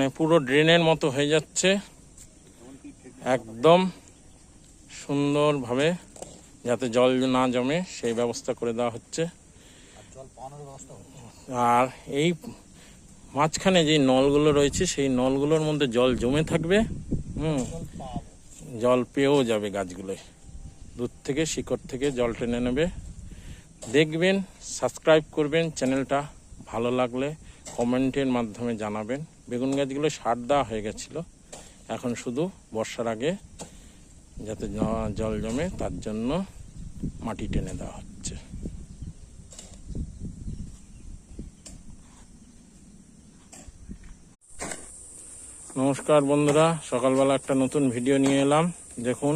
মানে পুরো ড্রেনের মতো হয়ে যাচ্ছে, একদম সুন্দরভাবে যাতে জল না জমে সেই ব্যবস্থা করে দেওয়া হচ্ছে। আর এই মাঝখানে যে নলগুলো রয়েছে সেই নলগুলোর মধ্যে জল জমে থাকবে, জল পেয়েও যাবে গাছগুলোয়, দূর থেকে শিকড় থেকে জল টেনে নেবে। দেখবেন, সাবস্ক্রাইব করবেন চ্যানেলটা, ভালো লাগলে কমেন্টের মাধ্যমে জানাবেন। বেগুন গাছগুলো সার দেওয়া হয়ে গেছিল, এখন শুধু বর্ষার আগে যাতে জল জমে তার জন্য মাটি টেনে দেওয়া হচ্ছে। নমস্কার বন্ধুরা, সকালবেলা একটা নতুন ভিডিও নিয়ে এলাম। দেখুন